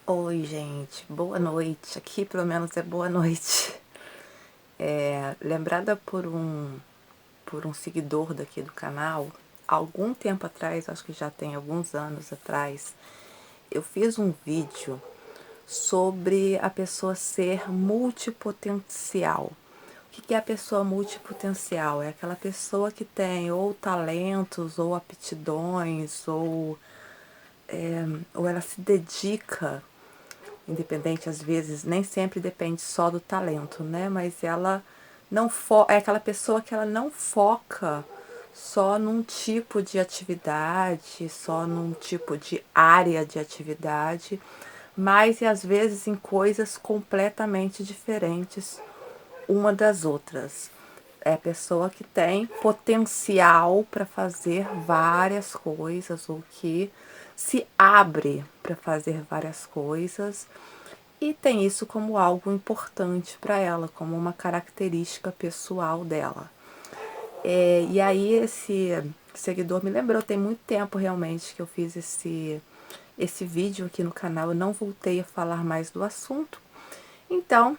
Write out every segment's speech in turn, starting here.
Oi, gente, boa noite. Aqui pelo menos é boa noite. Lembrada por um seguidor daqui do canal, algum tempo atrás, acho que já tem alguns anos atrás, eu fiz um vídeo sobre a pessoa ser multipotencial. O que é a pessoa multipotencial? É aquela pessoa que tem ou talentos, ou aptidões, ou ela se dedica. Independente, às vezes, nem sempre depende só do talento, né? Mas ela não é aquela pessoa que ela não foca só num tipo de atividade, só num tipo de área de atividade, mas e às vezes em coisas completamente diferentes uma das outras. É a pessoa que tem potencial para fazer várias coisas ou que se abre para fazer várias coisas e tem isso como algo importante para ela, como uma característica pessoal dela. E aí esse seguidor me lembrou, tem muito tempo realmente que eu fiz esse vídeo aqui no canal, eu não voltei a falar mais do assunto. Então,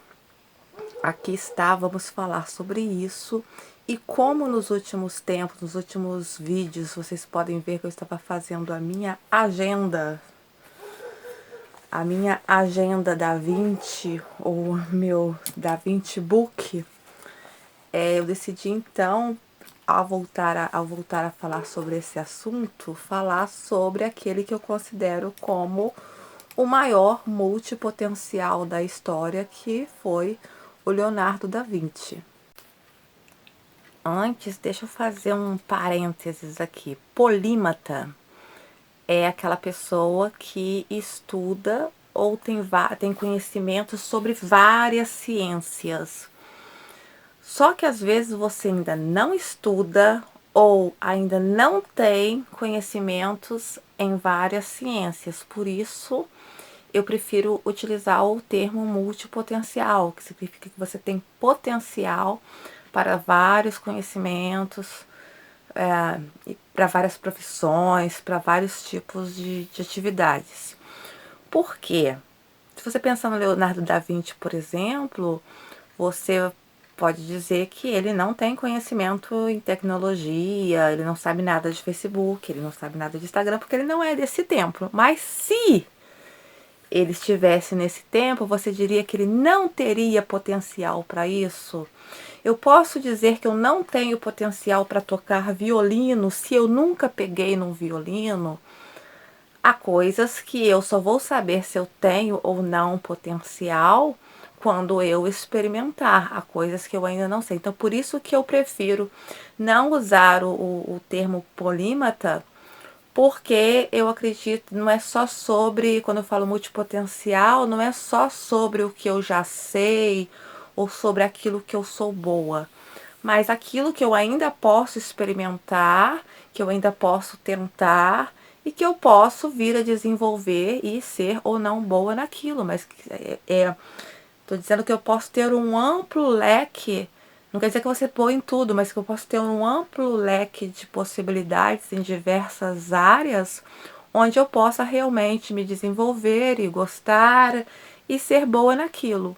aqui está, vamos falar sobre isso. E como nos últimos tempos, nos últimos vídeos, vocês podem ver que eu estava fazendo a minha agenda da Vinci, ou meu da Vinci Book, eu decidi então, ao voltar a falar sobre esse assunto, falar sobre aquele que eu considero como o maior multipotencial da história, que foi o Leonardo da Vinci. Antes, deixa eu fazer um parênteses aqui. Polímata é aquela pessoa que estuda ou tem conhecimento sobre várias ciências. Só que às vezes você ainda não estuda ou ainda não tem conhecimentos em várias ciências. Por isso, eu prefiro utilizar o termo multipotencial, que significa que você tem potencial para vários conhecimentos, para várias profissões, para vários tipos de atividades. Por quê? Se você pensar no Leonardo da Vinci, por exemplo, você pode dizer que ele não tem conhecimento em tecnologia, ele não sabe nada de Facebook, ele não sabe nada de Instagram, porque ele não é desse tempo. Mas se ele estivesse nesse tempo, você diria que ele não teria potencial para isso? Eu posso dizer que eu não tenho potencial para tocar violino se eu nunca peguei num violino? Há coisas que eu só vou saber se eu tenho ou não potencial quando eu experimentar. Há coisas que eu ainda não sei. Então, por isso que eu prefiro não usar o termo polímata, porque eu acredito, não é só sobre, quando eu falo multipotencial, não é só sobre o que eu já sei ou sobre aquilo que eu sou boa, mas aquilo que eu ainda posso experimentar, que eu ainda posso tentar e que eu posso vir a desenvolver e ser ou não boa naquilo, mas tô dizendo que eu posso ter um amplo leque, não quer dizer que você põe em tudo, mas que eu posso ter um amplo leque de possibilidades em diversas áreas onde eu possa realmente me desenvolver e gostar e ser boa naquilo.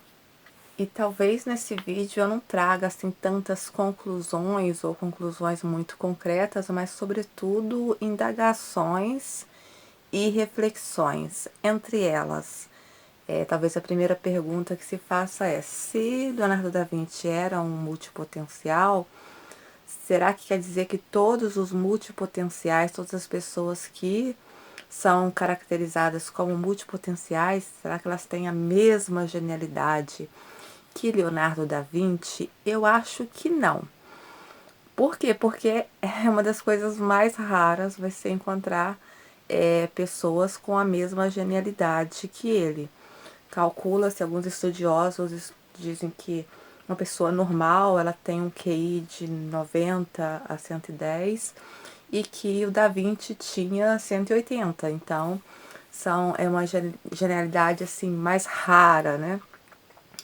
E talvez nesse vídeo eu não traga assim tantas conclusões ou conclusões muito concretas, mas sobretudo indagações e reflexões. Entre elas, talvez a primeira pergunta que se faça é: se Leonardo da Vinci era um multipotencial, será que quer dizer que todos os multipotenciais, todas as pessoas que são caracterizadas como multipotenciais, será que elas têm a mesma genialidade que Leonardo da Vinci? Eu acho que não. Por quê? Porque é uma das coisas mais raras você encontrar pessoas com a mesma genialidade que ele. Calcula-se, alguns estudiosos dizem que uma pessoa normal ela tem um QI de 90 a 110 e que o Da Vinci tinha 180. Então, é uma genialidade assim mais rara, né?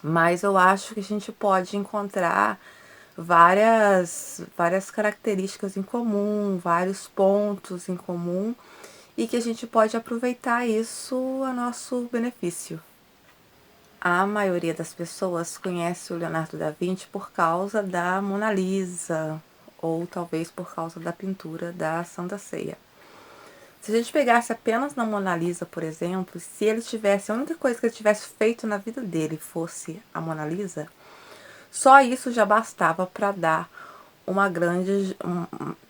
Mas eu acho que a gente pode encontrar várias características em comum, vários pontos em comum, e que a gente pode aproveitar isso a nosso benefício. A maioria das pessoas conhece o Leonardo da Vinci por causa da Mona Lisa, ou talvez por causa da pintura da Santa Ceia. Se a gente pegasse apenas na Mona Lisa, por exemplo, se ele tivesse, a única coisa que ele tivesse feito na vida dele fosse a Mona Lisa, só isso já bastava para dar uma grande,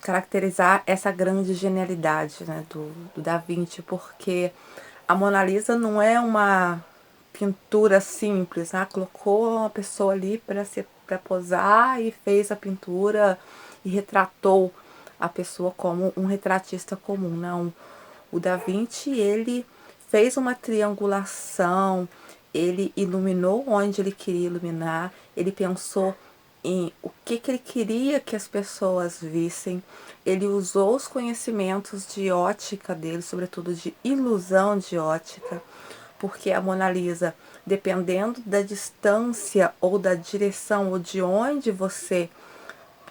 caracterizar essa grande genialidade, né, do Da Vinci, porque a Mona Lisa não é uma pintura simples, né? Colocou uma pessoa ali para posar e fez a pintura e retratou a pessoa como um retratista comum, não. O Da Vinci, ele fez uma triangulação, ele iluminou onde ele queria iluminar, ele pensou em o que ele queria que as pessoas vissem, ele usou os conhecimentos de ótica dele, sobretudo de ilusão de ótica, porque a Mona Lisa, dependendo da distância ou da direção ou de onde você,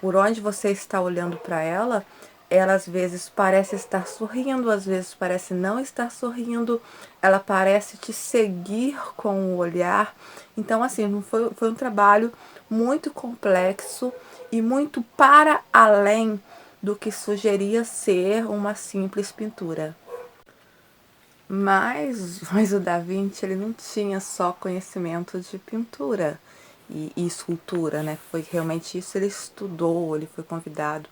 por onde você está olhando para ela, ela às vezes parece estar sorrindo, às vezes parece não estar sorrindo, ela parece te seguir com o olhar. Então, assim, foi um trabalho muito complexo e muito para além do que sugeria ser uma simples pintura. Mas o Da Vinci, ele não tinha só conhecimento de pintura e escultura, né? Foi realmente isso, ele estudou, ele foi convidado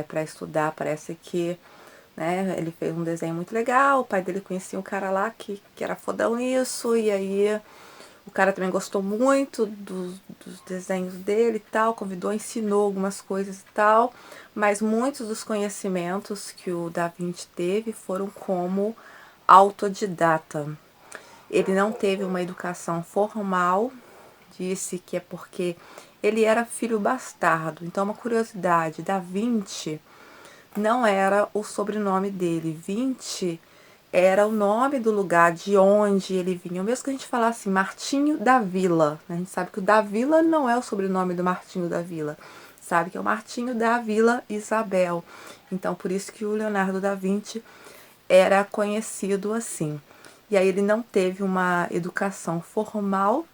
para estudar. Parece que, né, ele fez um desenho muito legal, o pai dele conhecia um cara lá que era fodão nisso, e aí o cara também gostou muito dos desenhos dele e tal, convidou, ensinou algumas coisas e tal, mas muitos dos conhecimentos que o Da Vinci teve foram como autodidata. Ele não teve uma educação formal, disse que é porque ele era filho bastardo. Então, uma curiosidade, Da Vinci não era o sobrenome dele. Vinci era o nome do lugar de onde ele vinha. Mesmo que a gente falasse Martinho da Vila, né? A gente sabe que o da Vila não é o sobrenome do Martinho da Vila. Sabe que é o Martinho da Vila Isabel. Então, por isso que o Leonardo da Vinci era conhecido assim. E aí ele não teve uma educação formal.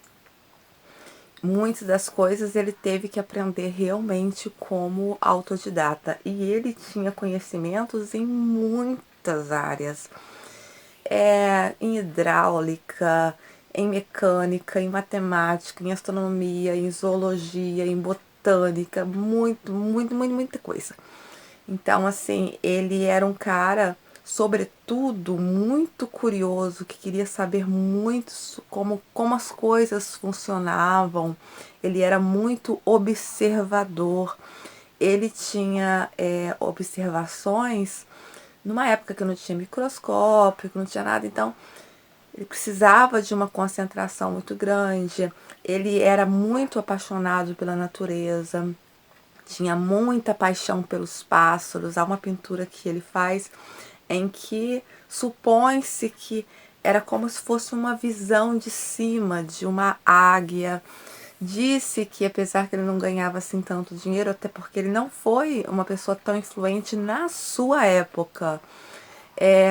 Muitas das coisas ele teve que aprender realmente como autodidata. E ele tinha conhecimentos em muitas áreas. Em hidráulica, em mecânica, em matemática, em astronomia, em zoologia, em botânica, muita coisa. Então, assim, ele era um cara, sobretudo, muito curioso, que queria saber muito como as coisas funcionavam. Ele era muito observador. Ele tinha observações numa época que não tinha microscópio, que não tinha nada, então ele precisava de uma concentração muito grande. Ele era muito apaixonado pela natureza, tinha muita paixão pelos pássaros. Há uma pintura que ele faz em que supõe-se que era como se fosse uma visão de cima de uma águia. Disse que apesar que ele não ganhava assim tanto dinheiro, até porque ele não foi uma pessoa tão influente na sua época,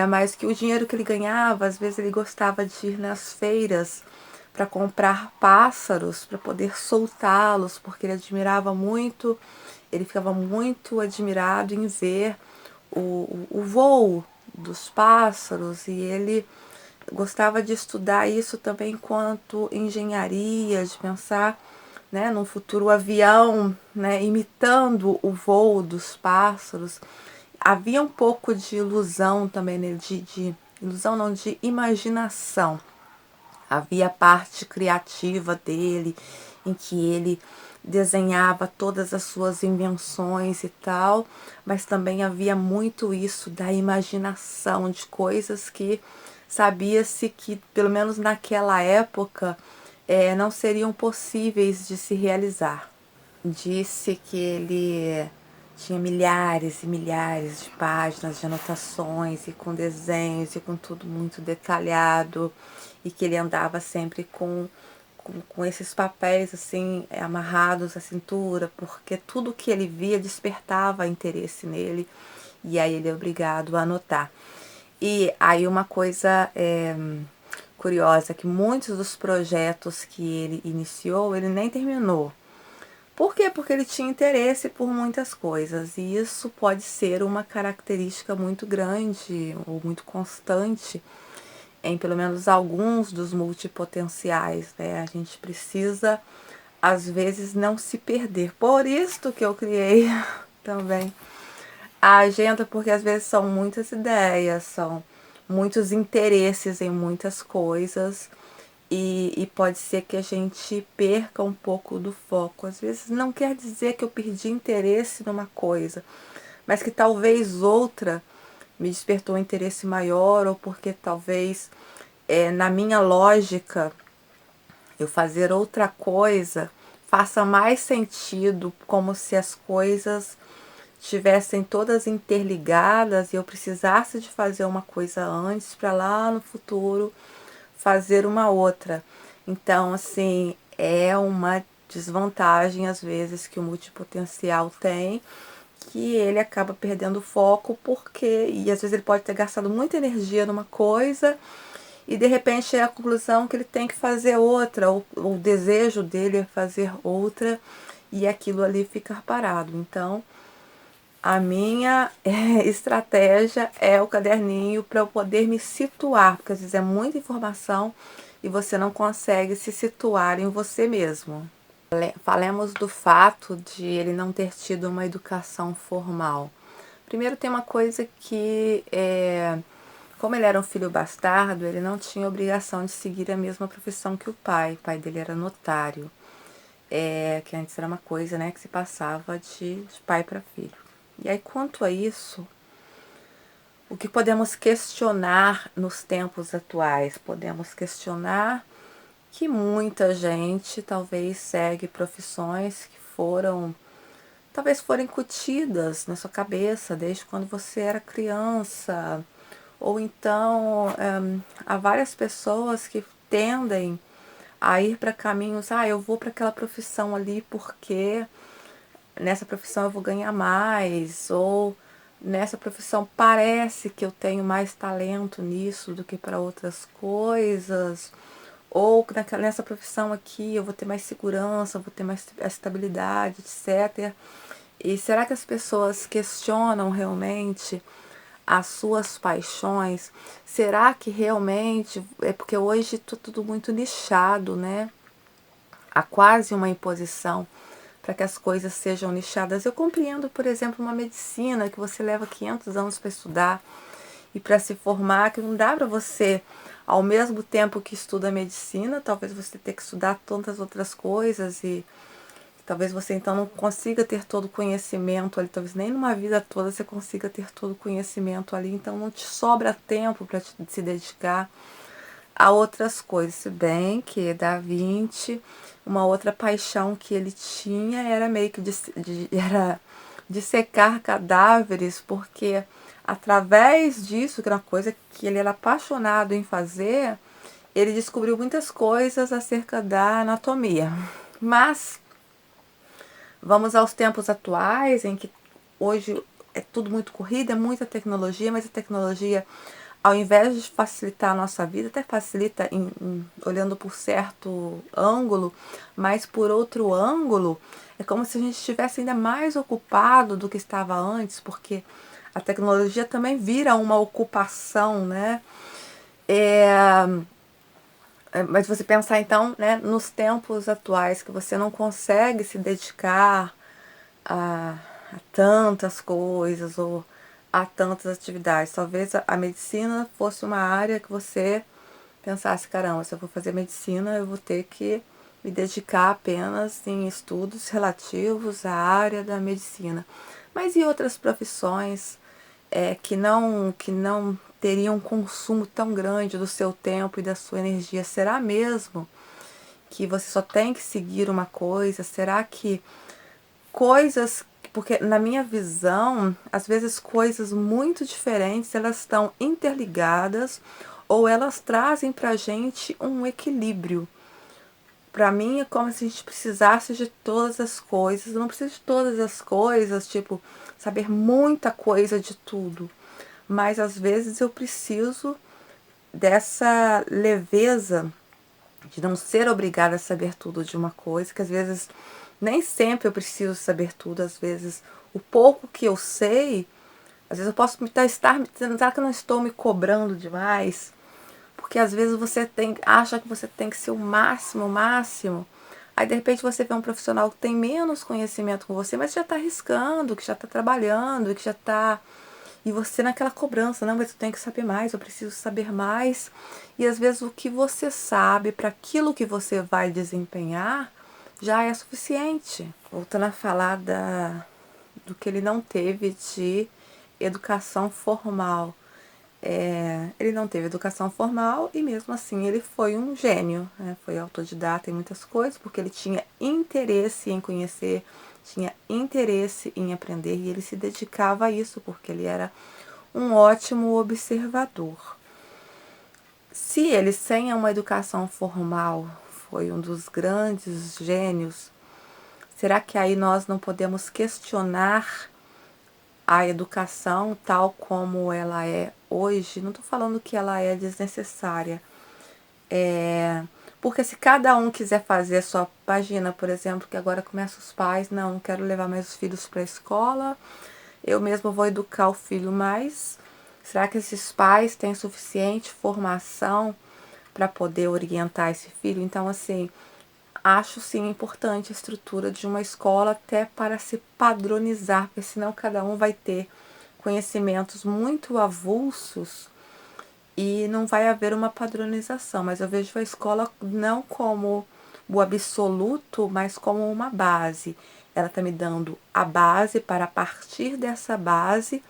mas que o dinheiro que ele ganhava, às vezes ele gostava de ir nas feiras para comprar pássaros, para poder soltá-los, porque ele admirava muito, ele ficava muito admirado em ver o voo dos pássaros, e ele gostava de estudar isso também enquanto engenharia, de pensar, né, num futuro avião, né, imitando o voo dos pássaros. Havia um pouco de ilusão também nele, de ilusão não, de imaginação. Havia a parte criativa dele, em que ele desenhava todas as suas invenções e tal, mas também havia muito isso da imaginação, de coisas que sabia-se que, pelo menos naquela época, não seriam possíveis de se realizar. Disse que ele tinha milhares e milhares de páginas de anotações e com desenhos e com tudo muito detalhado, e que ele andava sempre com esses papéis assim amarrados à cintura, porque tudo que ele via despertava interesse nele, e aí ele é obrigado a anotar. E aí uma coisa curiosa, que muitos dos projetos que ele iniciou, ele nem terminou. Por quê? Porque ele tinha interesse por muitas coisas, e isso pode ser uma característica muito grande ou muito constante em pelo menos alguns dos multipotenciais, né? A gente precisa, às vezes, não se perder. Por isso que eu criei também a agenda, porque às vezes são muitas ideias, são muitos interesses em muitas coisas, e pode ser que a gente perca um pouco do foco. Às vezes não quer dizer que eu perdi interesse numa coisa, mas que talvez outra me despertou um interesse maior, ou porque talvez na minha lógica eu fazer outra coisa faça mais sentido, como se as coisas estivessem todas interligadas e eu precisasse de fazer uma coisa antes para lá no futuro fazer uma outra. Então, assim, é uma desvantagem às vezes que o multipotencial tem, que ele acaba perdendo foco porque, e às vezes ele pode ter gastado muita energia numa coisa e de repente é a conclusão que ele tem que fazer outra, ou o desejo dele é fazer outra e aquilo ali ficar parado. Então, a minha estratégia é o caderninho para eu poder me situar, porque às vezes é muita informação e você não consegue se situar em você mesmo. Falemos do fato de ele não ter tido uma educação formal. Primeiro, tem uma coisa que, como ele era um filho bastardo, ele não tinha obrigação de seguir a mesma profissão que o pai. O pai dele era notário, que antes era uma coisa, né, que se passava de pai para filho. E aí, quanto a isso, o que podemos questionar nos tempos atuais? Podemos questionar que muita gente talvez segue profissões que talvez foram incutidas na sua cabeça desde quando você era criança. Ou então, há várias pessoas que tendem a ir para caminhos, eu vou para aquela profissão ali porque nessa profissão eu vou ganhar mais, ou nessa profissão parece que eu tenho mais talento nisso do que para outras coisas, ou nessa profissão aqui eu vou ter mais segurança, vou ter mais estabilidade, etc. E será que as pessoas questionam realmente as suas paixões? Será que realmente é porque hoje tudo muito nichado, né? Há quase uma imposição para que as coisas sejam nichadas. Eu compreendo, por exemplo, uma medicina que você leva 500 anos para estudar e para se formar, que não dá para você, ao mesmo tempo que estuda medicina, talvez você tenha que estudar tantas outras coisas e talvez você então não consiga ter todo o conhecimento ali, talvez nem numa vida toda você consiga ter todo o conhecimento ali, então não te sobra tempo para se dedicar a outras coisas. Se bem que Da Vinci, uma outra paixão que ele tinha era meio que era dissecar cadáveres, porque através disso, que era uma coisa que ele era apaixonado em fazer, ele descobriu muitas coisas acerca da anatomia. Mas vamos aos tempos atuais, em que hoje é tudo muito corrido, é muita tecnologia, mas a tecnologia, ao invés de facilitar a nossa vida, até facilita olhando por certo ângulo, mas por outro ângulo, é como se a gente estivesse ainda mais ocupado do que estava antes, porque a tecnologia também vira uma ocupação, né? Mas você pensar então, né, nos tempos atuais, que você não consegue se dedicar a tantas coisas ou a tantas atividades. Talvez a medicina fosse uma área que você pensasse, caramba, se eu vou fazer medicina, eu vou ter que me dedicar apenas em estudos relativos à área da medicina. Mas e outras profissões que não teriam um consumo tão grande do seu tempo e da sua energia? Será mesmo que você só tem que seguir uma coisa? Será que coisas, porque na minha visão, às vezes coisas muito diferentes, elas estão interligadas ou elas trazem pra gente um equilíbrio. Pra mim é como se a gente precisasse de todas as coisas. Eu não preciso de todas as coisas, tipo, saber muita coisa de tudo. mas às vezes eu preciso dessa leveza de não ser obrigada a saber tudo de uma coisa, que às vezes nem sempre eu preciso saber tudo, às vezes o pouco que eu sei, às vezes eu posso estar, será que eu não estou me cobrando demais? Porque às vezes você acha que você tem que ser o máximo. Aí de repente você vê um profissional que tem menos conhecimento com você, mas já está arriscando, que já está trabalhando, que já está. E você naquela cobrança, não, mas eu tenho que saber mais, eu preciso saber mais. E às vezes o que você sabe para aquilo que você vai desempenhar já é suficiente. Voltando a falar do que ele não teve de educação formal. Ele não teve educação formal e mesmo assim ele foi um gênio, né? Foi autodidata em muitas coisas porque ele tinha interesse em conhecer, tinha interesse em aprender e ele se dedicava a isso porque ele era um ótimo observador. Se ele, sem uma educação formal, foi um dos grandes gênios, será que aí nós não podemos questionar a educação tal como ela é hoje? Não estou falando que ela é desnecessária. Porque se cada um quiser fazer a sua página, por exemplo, que agora começa os pais, não quero levar mais os filhos para a escola, eu mesmo vou educar o filho mais. Será que esses pais têm suficiente formação para poder orientar esse filho? Então, assim, acho sim importante a estrutura de uma escola até para se padronizar, porque senão cada um vai ter conhecimentos muito avulsos e não vai haver uma padronização. Mas eu vejo a escola não como o absoluto, mas como uma base. Ela está me dando a base para, a partir dessa base,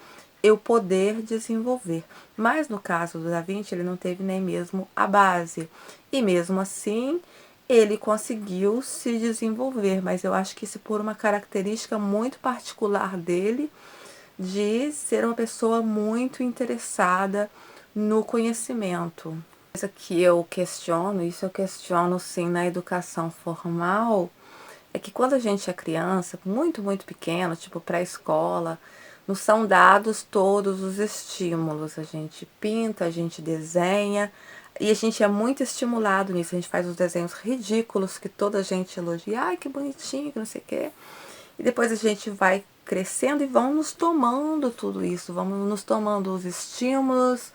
eu poder desenvolver. Mas no caso do Da Vinci, ele não teve nem mesmo a base. E mesmo assim, ele conseguiu se desenvolver. Mas eu acho que isso por uma característica muito particular dele, de ser uma pessoa muito interessada no conhecimento. Coisa que eu questiono, isso eu questiono sim na educação formal, é que quando a gente é criança, muito, muito pequeno, tipo pré-escola, nos são dados todos os estímulos. A gente pinta, a gente desenha, e a gente é muito estimulado nisso. A gente faz os desenhos ridículos que toda a gente elogia. Ai, que bonitinho, que não sei o quê. E depois a gente vai crescendo e vamos nos tomando tudo isso, vamos nos tomando os estímulos,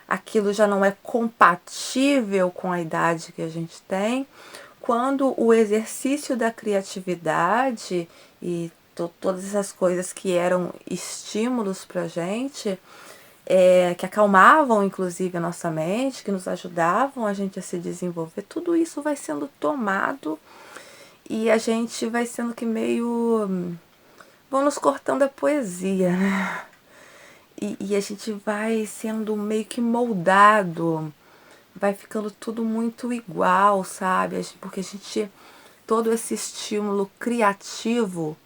aquilo já não é compatível com a idade que a gente tem. Quando o exercício da criatividade e todas essas coisas que eram estímulos para a gente, que acalmavam inclusive a nossa mente, que nos ajudavam a gente a se desenvolver, tudo isso vai sendo tomado e a gente vai sendo que meio. Vão nos cortando a poesia, né? E a gente vai sendo meio que moldado, vai ficando tudo muito igual, sabe? Porque a gente. Todo esse estímulo criativo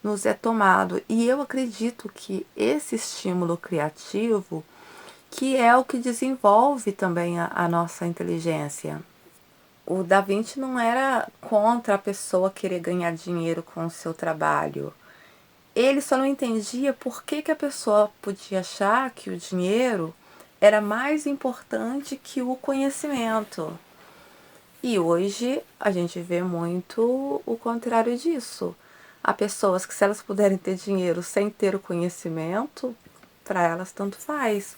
nos é tomado. E eu acredito que esse estímulo criativo que é o que desenvolve também a nossa inteligência. O Da Vinci não era contra a pessoa querer ganhar dinheiro com o seu trabalho. Ele só não entendia por que a pessoa podia achar que o dinheiro era mais importante que o conhecimento. E hoje a gente vê muito o contrário disso. Há pessoas que, se elas puderem ter dinheiro sem ter o conhecimento, para elas tanto faz.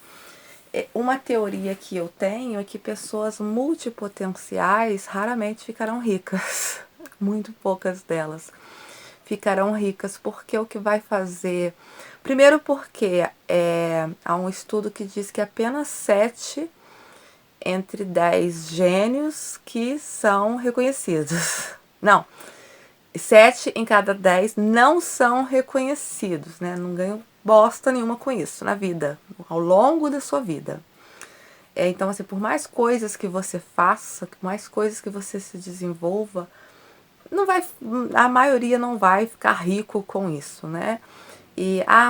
Uma teoria que eu tenho é que pessoas multipotenciais raramente ficarão ricas. Muito poucas delas ficarão ricas, porque o que vai fazer. Primeiro, porque há um estudo que diz que apenas 7 entre 10 gênios que são reconhecidos. Não, 7 em cada 10 não são reconhecidos, né? Não ganham bosta nenhuma com isso na vida, ao longo da sua vida. Então, assim, por mais coisas que você faça, por mais coisas que você se desenvolva, não vai, a maioria não vai ficar rico com isso, né?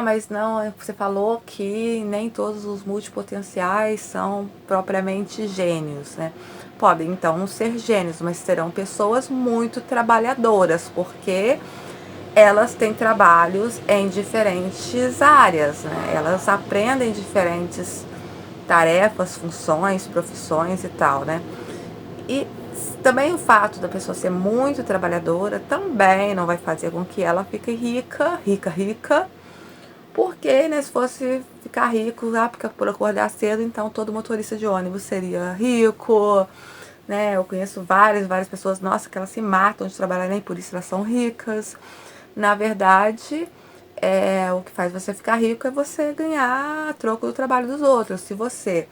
Mas não, você falou que nem todos os multipotenciais são propriamente gênios, né? Podem então ser gênios, mas serão pessoas muito trabalhadoras, porque elas têm trabalhos em diferentes áreas, né? Elas aprendem diferentes tarefas, funções, profissões e tal, né? E também o fato da pessoa ser muito trabalhadora também não vai fazer com que ela fique rica, rica, porque, né, se fosse ficar rico, porque por acordar cedo, então todo motorista de ônibus seria rico, né? Eu conheço várias pessoas, nossa, que elas se matam de trabalhar, nem por isso elas são ricas. Na verdade, o que faz você ficar rico é você ganhar a troco do trabalho dos outros. Se você,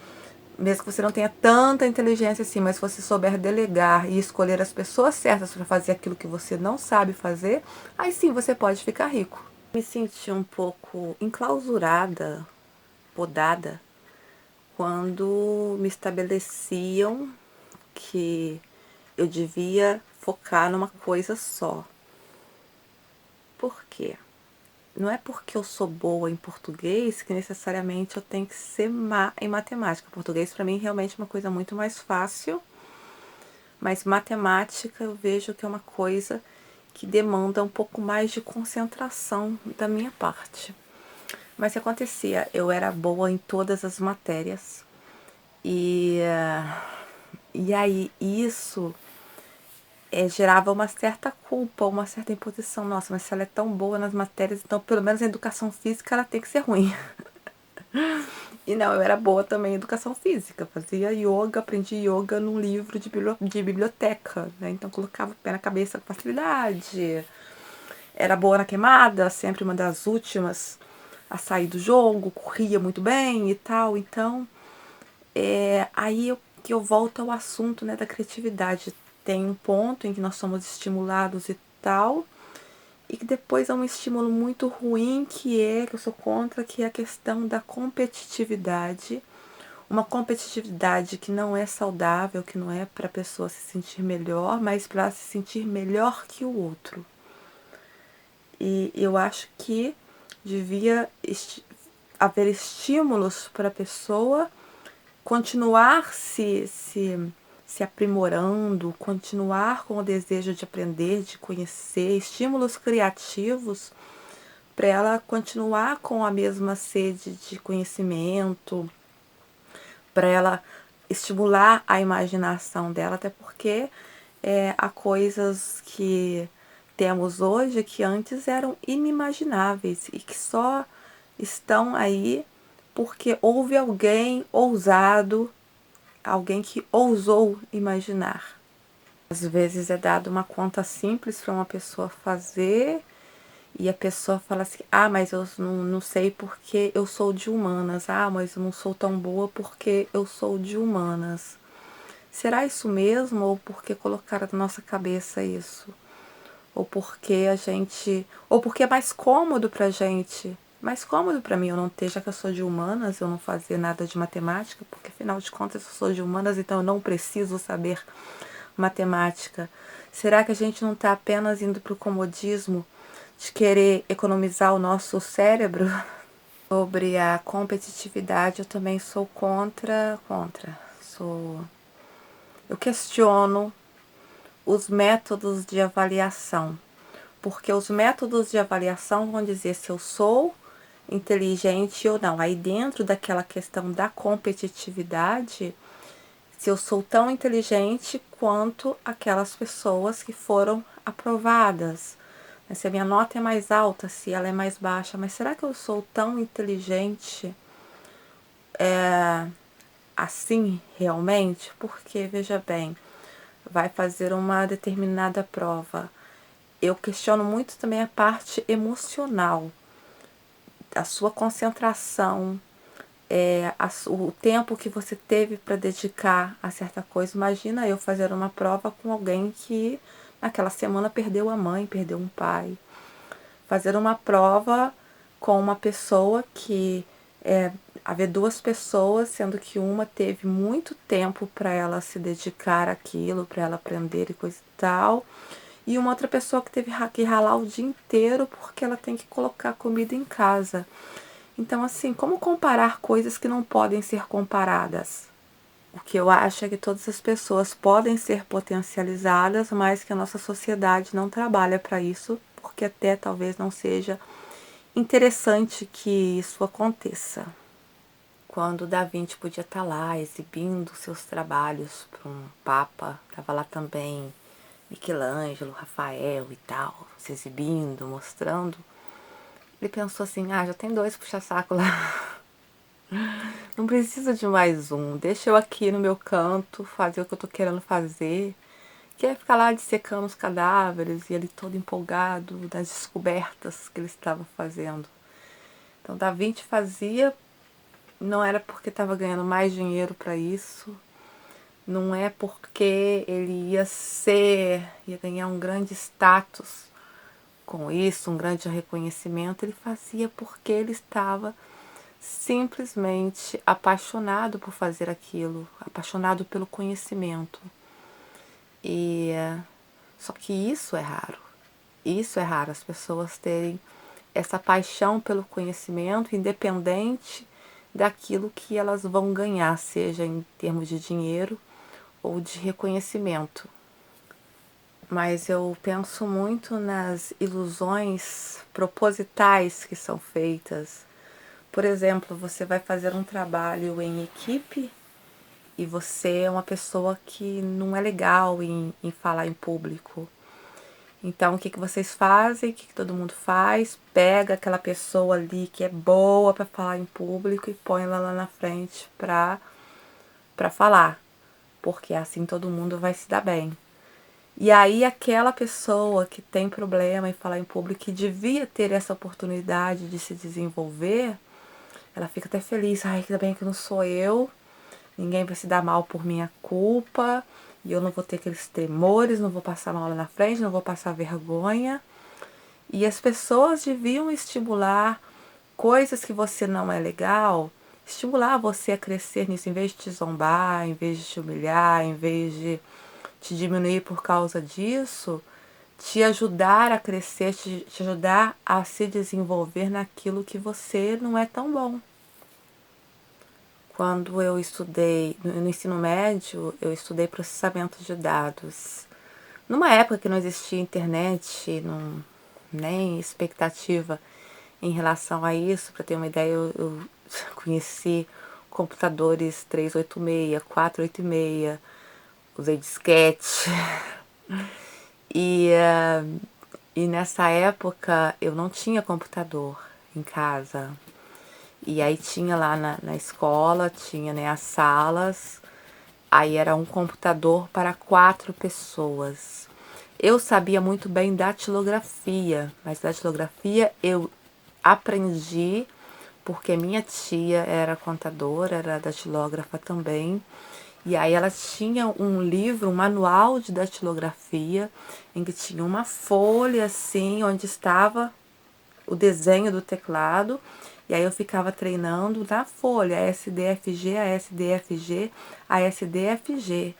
mesmo que você não tenha tanta inteligência assim, mas se você souber delegar e escolher as pessoas certas para fazer aquilo que você não sabe fazer, aí sim você pode ficar rico. Me senti um pouco enclausurada, podada, quando me estabeleciam que eu devia focar numa coisa só. Por quê? Não é porque eu sou boa em português que necessariamente eu tenho que ser má em matemática. Português para mim realmente é uma coisa muito mais fácil, mas matemática eu vejo que é uma coisa que demanda um pouco mais de concentração da minha parte. Mas o que acontecia? Eu era boa em todas as matérias e, e aí isso gerava uma certa culpa, uma certa imposição. Nossa, mas se ela é tão boa nas matérias, então pelo menos a educação física ela tem que ser ruim. E não, eu era boa também em educação física. Fazia yoga, aprendi yoga num livro de biblioteca, né? Então colocava o pé na cabeça com facilidade. Era boa na queimada, sempre uma das últimas a sair do jogo, corria muito bem e tal. Então, que eu volto ao assunto, né, da criatividade. Tem um ponto em que nós somos estimulados e tal, e que depois é um estímulo muito ruim que eu sou contra, que é a questão da competitividade. Uma competitividade que não é saudável, que não é para a pessoa se sentir melhor, mas para se sentir melhor que o outro. E eu acho que devia haver estímulos para a pessoa continuar se aprimorando, continuar com o desejo de aprender, de conhecer, estímulos criativos para ela continuar com a mesma sede de conhecimento, para ela estimular a imaginação dela, até porque há coisas que temos hoje que antes eram inimagináveis e que só estão aí porque houve alguém ousado, alguém que ousou imaginar. Às vezes é dado uma conta simples para uma pessoa fazer e a pessoa fala assim: ah, mas eu não sei porque eu sou de humanas. Ah, mas eu não sou tão boa porque eu sou de humanas. Será isso mesmo ou porque colocaram na nossa cabeça isso? Ou porque ou porque é mais cômodo pra gente, mais cômodo pra mim eu não ter, já que eu sou de humanas, eu não fazer nada de matemática, porque afinal de contas eu sou de humanas, então eu não preciso saber matemática. Será que a gente não está apenas indo para o comodismo de querer economizar o nosso cérebro? Sobre a competitividade, eu também sou contra. Eu questiono os métodos de avaliação, porque os métodos de avaliação vão dizer se eu sou inteligente ou não. Aí dentro daquela questão da competitividade, se eu sou tão inteligente quanto aquelas pessoas que foram aprovadas. Se a minha nota é mais alta, se ela é mais baixa, mas será que eu sou tão inteligente assim realmente? Porque, veja bem, vai fazer uma determinada prova. Eu questiono muito também a parte emocional, a sua concentração, o tempo que você teve para dedicar a certa coisa. Imagina eu fazer uma prova com alguém que naquela semana perdeu a mãe, perdeu um pai. Fazer uma prova com uma pessoa que haver duas pessoas, sendo que uma teve muito tempo para ela se dedicar àquilo, para ela aprender e coisa e tal, e uma outra pessoa que teve que ralar o dia inteiro porque ela tem que colocar comida em casa. Então, assim, como comparar coisas que não podem ser comparadas? O que eu acho é que todas as pessoas podem ser potencializadas, mas que a nossa sociedade não trabalha para isso, porque até talvez não seja interessante que isso aconteça. Quando Da Vinci podia estar lá exibindo seus trabalhos para um papa, estava lá também Michelangelo, Rafael e tal, se exibindo, mostrando. Ele pensou assim, já tem 2 puxa-saco lá. Não precisa de mais um. Deixa eu aqui no meu canto fazer o que eu tô querendo fazer. Que é ficar lá dissecando os cadáveres e ele todo empolgado das descobertas que ele estava fazendo. Então Da Vinci fazia, não era porque estava ganhando mais dinheiro para isso, não é porque ele ia ganhar um grande status com isso, um grande reconhecimento. Ele fazia porque ele estava simplesmente apaixonado por fazer aquilo, apaixonado pelo conhecimento. E só que isso é raro. Isso é raro, as pessoas terem essa paixão pelo conhecimento, independente daquilo que elas vão ganhar, seja em termos de dinheiro ou de reconhecimento. Mas eu penso muito nas ilusões propositais que são feitas. Por exemplo, você vai fazer um trabalho em equipe e você é uma pessoa que não é legal em falar em público. Então, o que vocês fazem? O que todo mundo faz? Pega aquela pessoa ali que é boa para falar em público e põe ela lá na frente para falar, porque assim todo mundo vai se dar bem. E aí aquela pessoa que tem problema em falar em público, que devia ter essa oportunidade de se desenvolver, ela fica até feliz. Ai, ainda bem que não sou eu, ninguém vai se dar mal por minha culpa, e eu não vou ter aqueles temores, não vou passar mal lá na frente, não vou passar vergonha. E as pessoas deviam estimular coisas que você não é legal, estimular você a crescer nisso, em vez de te zombar, em vez de te humilhar, em vez de te diminuir por causa disso, te ajudar a crescer, te ajudar a se desenvolver naquilo que você não é tão bom. Quando eu estudei no ensino médio, eu estudei processamento de dados. Numa época que não existia internet, nem expectativa em relação a isso, para ter uma ideia, eu conheci computadores 386, 486, usei disquete. E nessa época eu não tinha computador em casa. E aí tinha lá na escola, tinha, né, as salas. Aí era um computador para 4 pessoas. Eu sabia muito bem datilografia, mas datilografia eu aprendi porque minha tia era contadora, era datilógrafa também. E aí ela tinha um livro, um manual de datilografia, em que tinha uma folha assim, onde estava o desenho do teclado. E aí eu ficava treinando na folha, ASDFG, ASDFG, ASDFG.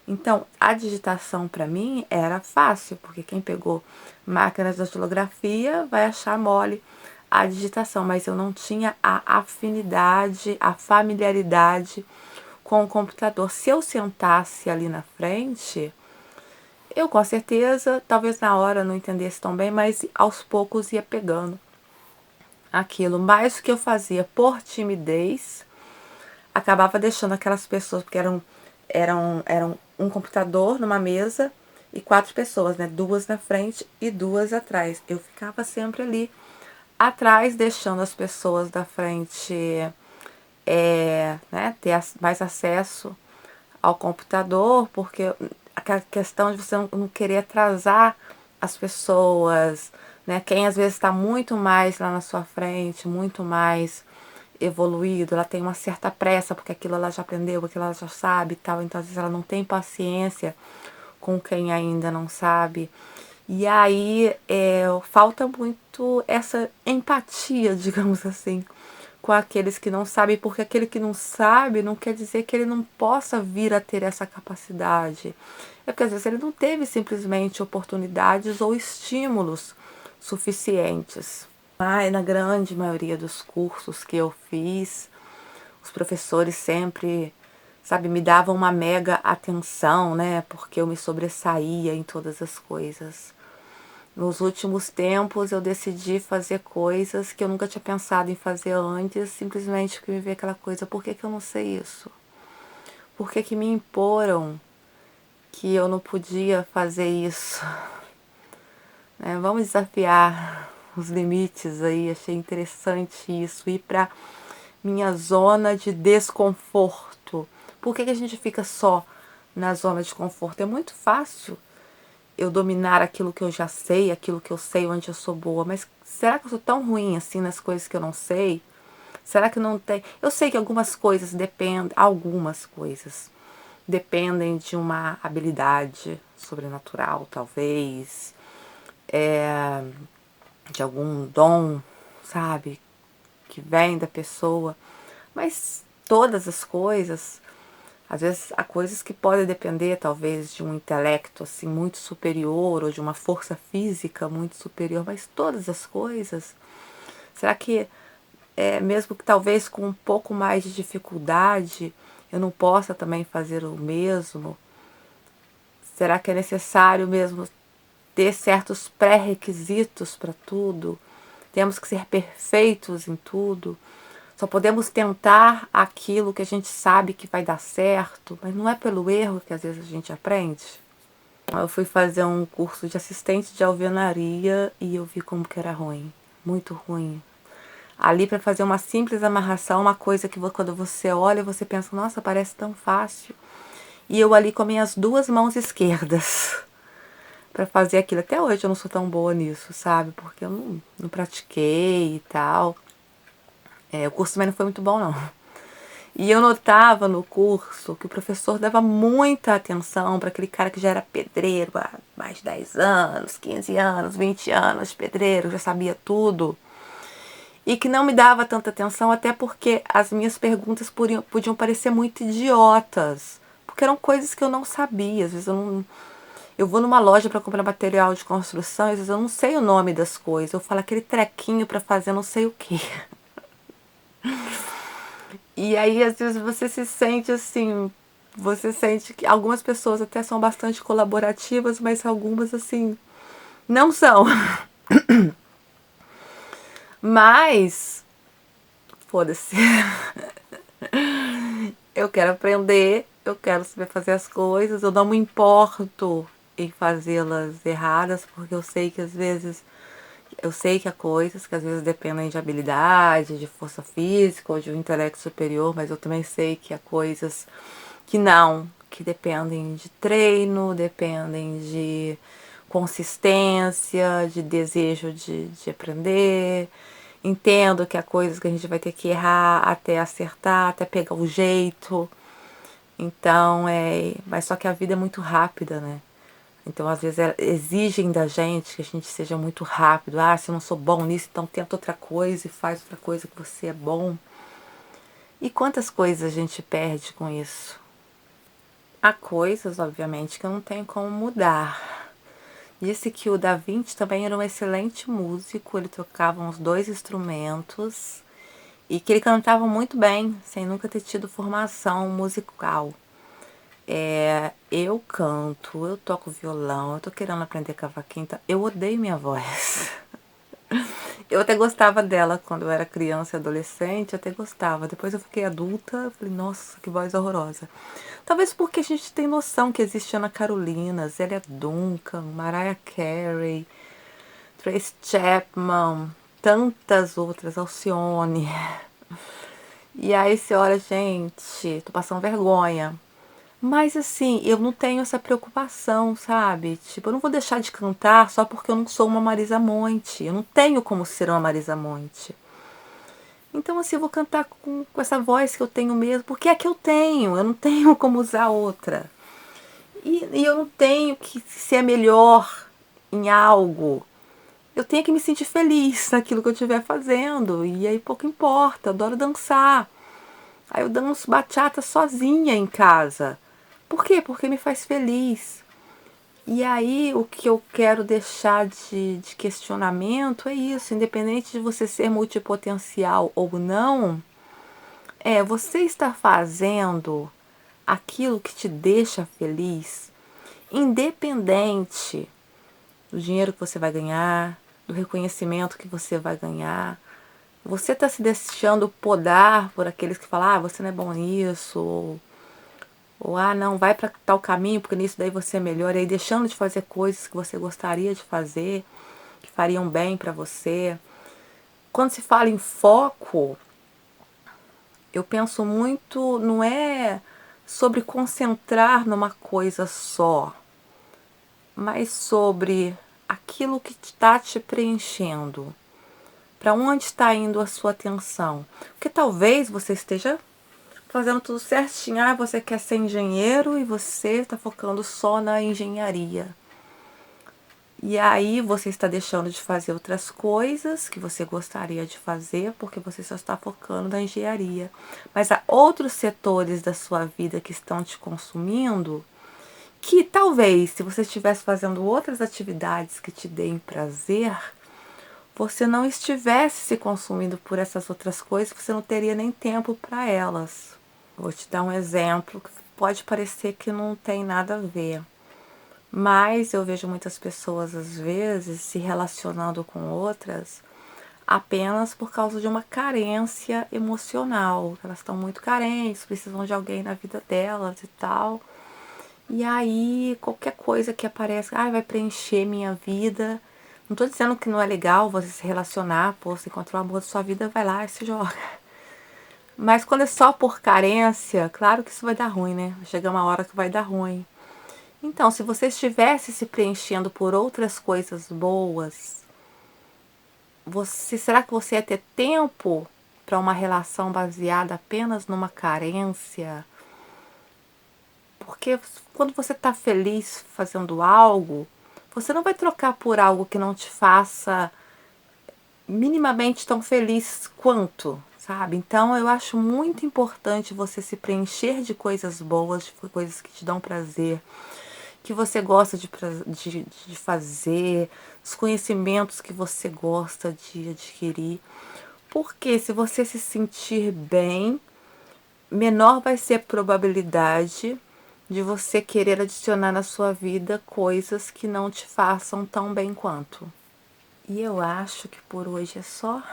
Então, a digitação para mim era fácil, porque quem pegou máquinas de datilografia vai achar mole a digitação, mas eu não tinha a afinidade, a familiaridade com o computador. Se eu sentasse ali na frente, eu com certeza, talvez na hora não entendesse tão bem, mas aos poucos ia pegando aquilo. Mas o que eu fazia por timidez, acabava deixando aquelas pessoas, porque eram um computador numa mesa e 4 pessoas, né? 2 na frente e 2 atrás. Eu ficava sempre ali atrás, deixando as pessoas da frente né, ter mais acesso ao computador, porque aquela questão de você não querer atrasar as pessoas, né? Quem às vezes está muito mais lá na sua frente, muito mais evoluído, ela tem uma certa pressa, porque aquilo ela já aprendeu, aquilo ela já sabe e tal, então às vezes ela não tem paciência com quem ainda não sabe. E aí falta muito essa empatia, digamos assim, com aqueles que não sabem, porque aquele que não sabe não quer dizer que ele não possa vir a ter essa capacidade. É porque às vezes ele não teve simplesmente oportunidades ou estímulos suficientes. Mas na grande maioria dos cursos que eu fiz, os professores sempre, sabe, me davam uma mega atenção, né? Porque eu me sobressaía em todas as coisas. Nos últimos tempos eu decidi fazer coisas que eu nunca tinha pensado em fazer antes, simplesmente porque me veio aquela coisa, por que que eu não sei isso? Por que que me imporam que eu não podia fazer isso? Né? Vamos desafiar os limites aí, achei interessante isso, ir para minha zona de desconforto. Por que que a gente fica só na zona de conforto? É muito fácil eu dominar aquilo que eu já sei, aquilo que eu sei onde eu sou boa, mas será que eu sou tão ruim assim nas coisas que eu não sei? Será que não tem? Eu sei que algumas coisas dependem de uma habilidade sobrenatural, talvez, de algum dom, sabe, que vem da pessoa, mas todas as coisas, às vezes há coisas que podem depender talvez de um intelecto assim muito superior ou de uma força física muito superior, mas todas as coisas, será que mesmo que talvez com um pouco mais de dificuldade eu não possa também fazer o mesmo? Será que é necessário mesmo ter certos pré-requisitos para tudo? Temos que ser perfeitos em tudo? Só podemos tentar aquilo que a gente sabe que vai dar certo, mas não é pelo erro que às vezes a gente aprende? Eu fui fazer um curso de assistente de alvenaria e eu vi como que era ruim, muito ruim. Ali para fazer uma simples amarração, uma coisa que quando você olha, você pensa, nossa, parece tão fácil. E eu ali com minhas duas mãos esquerdas para fazer aquilo. Até hoje eu não sou tão boa nisso, sabe? Porque eu não pratiquei e tal. O curso também não foi muito bom, não. E eu notava no curso que o professor dava muita atenção para aquele cara que já era pedreiro há mais de 10 anos, 15 anos, 20 anos, pedreiro, já sabia tudo. E que não me dava tanta atenção, até porque as minhas perguntas podiam parecer muito idiotas. Porque eram coisas que eu não sabia. Às vezes eu vou numa loja para comprar material de construção, e às vezes eu não sei o nome das coisas. Eu falo aquele trequinho para fazer não sei o quê. E aí, às vezes, você se sente assim, você sente que algumas pessoas até são bastante colaborativas, mas algumas, assim, não são. Mas, foda-se. Eu quero aprender, eu quero saber fazer as coisas, eu não me importo em fazê-las erradas, porque eu sei que às vezes, eu sei que há coisas que às vezes dependem de habilidade, de força física ou de um intelecto superior, mas eu também sei que há coisas que não, que dependem de treino, dependem de consistência, de desejo de aprender. Entendo que há coisas que a gente vai ter que errar até acertar, até pegar o jeito. Então, mas só que a vida é muito rápida, né? Então, às vezes, exigem da gente que a gente seja muito rápido. Ah, se eu não sou bom nisso, então tenta outra coisa e faz outra coisa que você é bom. E quantas coisas a gente perde com isso? Há coisas, obviamente, que eu não tenho como mudar. Disse que o Da Vinci também era um excelente músico, ele tocava uns 2 instrumentos e que ele cantava muito bem, sem nunca ter tido formação musical. Eu canto, eu toco violão, eu tô querendo aprender cavaquinho, eu odeio minha voz. Eu até gostava dela quando eu era criança e adolescente, eu até gostava. Depois eu fiquei adulta, falei, nossa, que voz horrorosa. Talvez porque a gente tem noção que existe Ana Carolina, Zélia Duncan, Mariah Carey, Tracy Chapman, tantas outras, Alcione. E aí você olha, gente, tô passando vergonha. Mas assim, eu não tenho essa preocupação, sabe? Tipo, eu não vou deixar de cantar só porque eu não sou uma Marisa Monte. Eu não tenho como ser uma Marisa Monte. Então, assim, eu vou cantar com essa voz que eu tenho mesmo, porque é que eu tenho, eu não tenho como usar outra. E eu não tenho que ser melhor em algo. Eu tenho que me sentir feliz naquilo que eu estiver fazendo. E aí pouco importa, eu adoro dançar. Aí eu danço bachata sozinha em casa. Por quê? Porque me faz feliz. E aí o que eu quero deixar de questionamento é isso, independente de você ser multipotencial ou não, você está fazendo aquilo que te deixa feliz, independente do dinheiro que você vai ganhar, do reconhecimento que você vai ganhar. Você está se deixando podar por aqueles que falam, ah, você não é bom nisso, ou ah, não, vai para tal caminho, porque nisso daí você é melhor, e aí deixando de fazer coisas que você gostaria de fazer, que fariam bem para você. Quando se fala em foco, eu penso muito, não é sobre concentrar numa coisa só, mas sobre aquilo que está te preenchendo. Para onde está indo a sua atenção? Porque talvez você esteja fazendo tudo certinho. Ah, você quer ser engenheiro e você está focando só na engenharia. E aí você está deixando de fazer outras coisas que você gostaria de fazer porque você só está focando na engenharia. Mas há outros setores da sua vida que estão te consumindo que talvez, se você estivesse fazendo outras atividades que te deem prazer, você não estivesse se consumindo por essas outras coisas, você não teria nem tempo para elas. Vou te dar um exemplo que pode parecer que não tem nada a ver, mas eu vejo muitas pessoas às vezes se relacionando com outras apenas por causa de uma carência emocional. Elas estão muito carentes, precisam de alguém na vida delas e tal. E aí, qualquer coisa que apareça, ah, vai preencher minha vida. Não tô dizendo que não é legal você se relacionar, pô, você encontrou o amor da sua vida, vai lá e se joga. Mas quando é só por carência, claro que isso vai dar ruim, né? Chega uma hora que vai dar ruim. Então, se você estivesse se preenchendo por outras coisas boas, será que você ia ter tempo para uma relação baseada apenas numa carência? Porque quando você está feliz fazendo algo, você não vai trocar por algo que não te faça minimamente tão feliz quanto, sabe? Então eu acho muito importante você se preencher de coisas boas, de coisas que te dão prazer, que você gosta de fazer, os conhecimentos que você gosta de adquirir. Porque se você se sentir bem, menor vai ser a probabilidade de você querer adicionar na sua vida coisas que não te façam tão bem quanto. E eu acho que por hoje é só.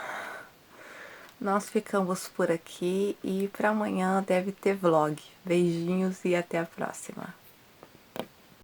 Nós ficamos por aqui e para amanhã deve ter vlog. Beijinhos e até a próxima.